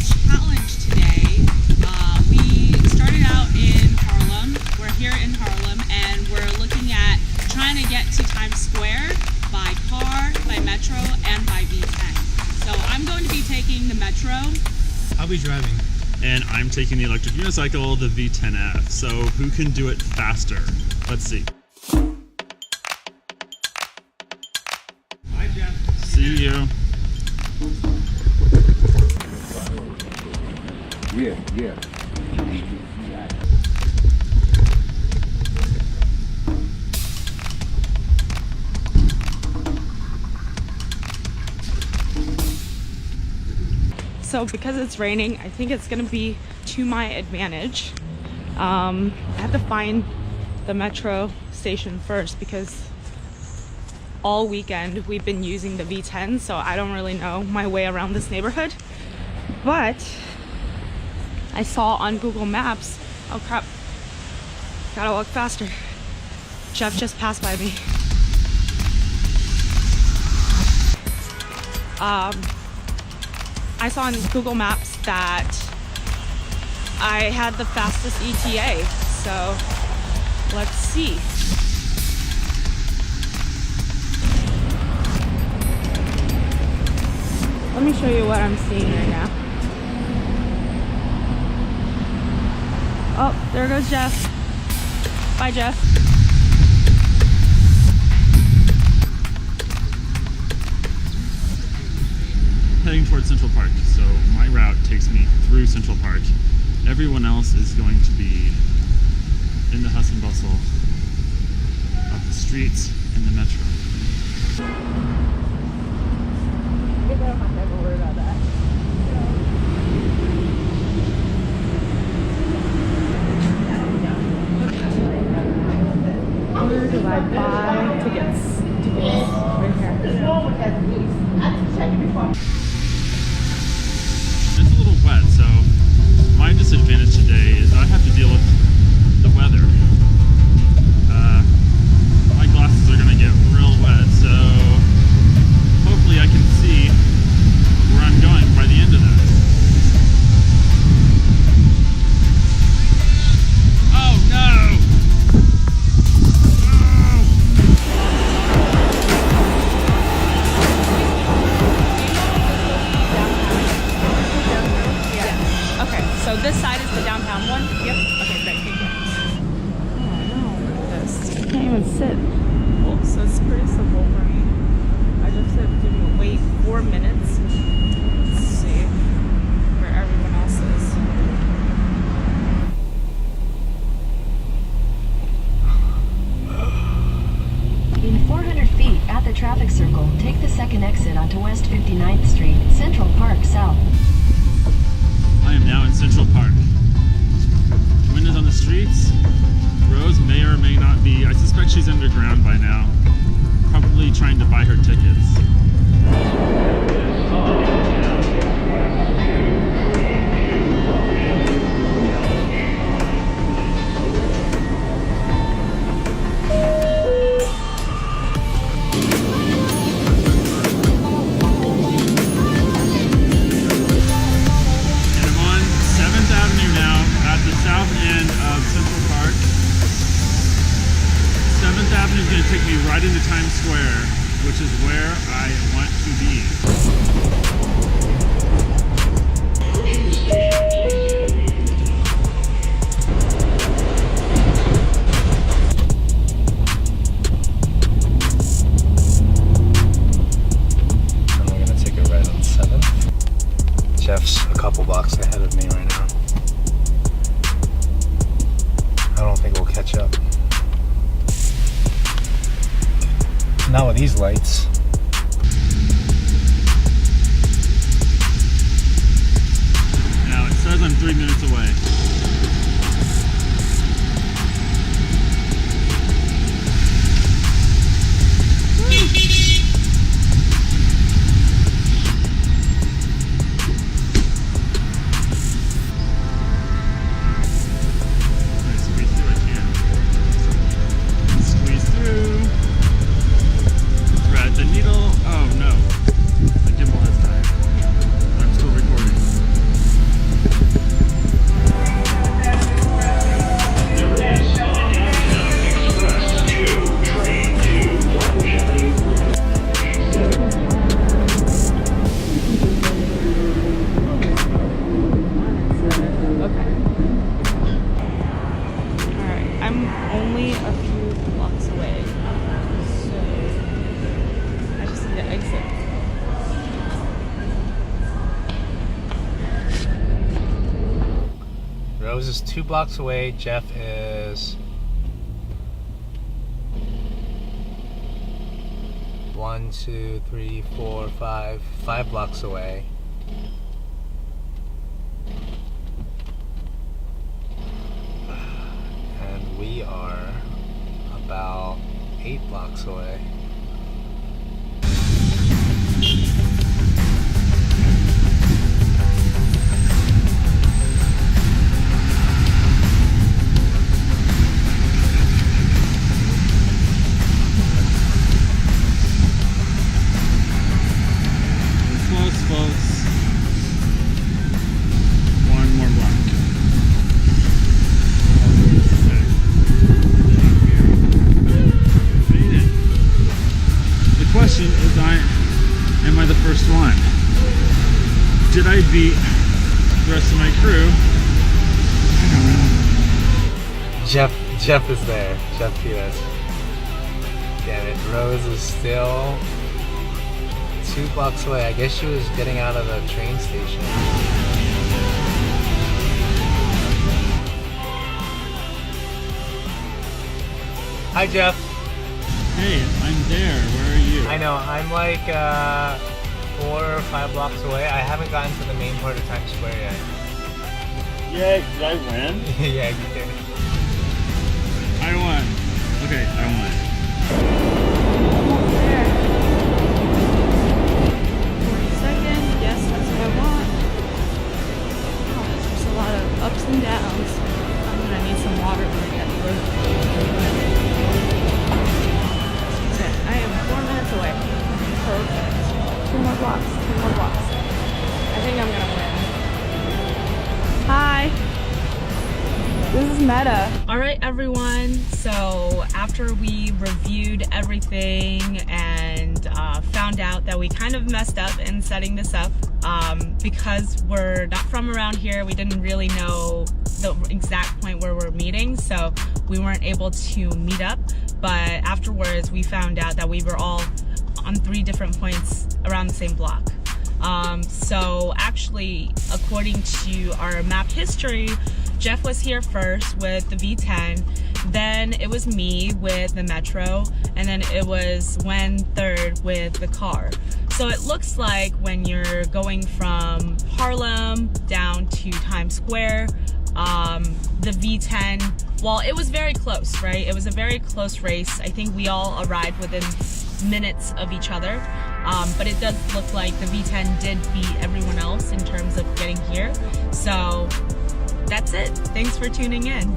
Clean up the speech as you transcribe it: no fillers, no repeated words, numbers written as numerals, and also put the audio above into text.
challenge today. We started out in Harlem. We're here in Harlem and we're looking at trying to get to Times Square by car, by metro, and by V10. So I'm going to be taking the metro. I'll be driving. And I'm taking the electric unicycle, the V10F. So who can do it faster? Let's see. Bye, Jeff. See you. Yeah. So because it's raining, I think it's gonna be to my advantage. I have to find the metro station first because all weekend we've been using the V10, so I don't really know my way around this neighborhood. But I saw on Google Maps, oh crap, gotta walk faster. Jeff just passed by me. I saw on Google Maps that I had the fastest ETA, so let's see. Let me show you what I'm seeing right now. Oh, there goes Jeff. Bye, Jeff. Heading towards Central Park, so my route takes me through Central Park. Everyone else is going to be in the hustle and bustle of the streets and the metro. I don't have to ever worry about that. Where do I buy tickets? Right here. It's a little wet, so my disadvantage today is I have to deal with the weather. My glasses are gonna get real wet, so hopefully I can see where I'm going by the end of this. Oh no! So this side is the downtown one? Yep. Okay, great, thank you. Oh no, look at this. I can't even sit. Oh, so it's pretty simple for me. I just said give me wait 4 minutes. Let's see where everyone else is. In 400 feet at the traffic circle, take the second exit onto West 59th Street, Central Park South. I am now in Central Park. Wind is on the streets. Rose may or may not be. I suspect she's underground by now. Probably trying to buy her tickets. Avenue is going to take me right into Times Square, which is where I want to be. And we're going to take a right on 7th. Jeff's a couple blocks ahead of me right now. I don't think we'll catch up. Not with these lights. Now it says I'm 3 minutes away. Rose is 2 blocks away. Jeff is 1, 2, 3, 4, 5 blocks away. And we are about 8 blocks away. Did I beat the rest of my crew? Jeff is there. Jeff beat us. Damn it. Rose is still 2 blocks away. I guess she was getting out of the train station. Hi, Jeff. Hey, I'm there. Where are you? I know. I'm like 4 or 5 blocks away. I haven't gotten to the main part of Times Square yet. Yeah, did I win? Yeah, you did. I won. Okay, I won. Almost there. 42nd. Yes, that's what I want. Oh, there's a lot of ups and downs. I'm gonna need some water when I get through. Okay, I am 4 minutes away. Perfect. 2 more blocks. 2 more blocks. I think I'm gonna win. Hi. This is Meta. All right, everyone. So after we reviewed everything and found out that we kind of messed up in setting this up, because we're not from around here, we didn't really know the exact point where we're meeting, so we weren't able to meet up. But afterwards, we found out that we were all on 3 different points around the same block. So actually, according to our map history, Jeff was here first with the V10, then it was me with the Metro, and then it was Wen third with the car. So it looks like when you're going from Harlem down to Times Square, the V10, well, it was very close, right? It was a very close race. I think we all arrived within minutes of each other. But it does look like the V10 did beat everyone else in terms of getting here. So that's it. Thanks for tuning in.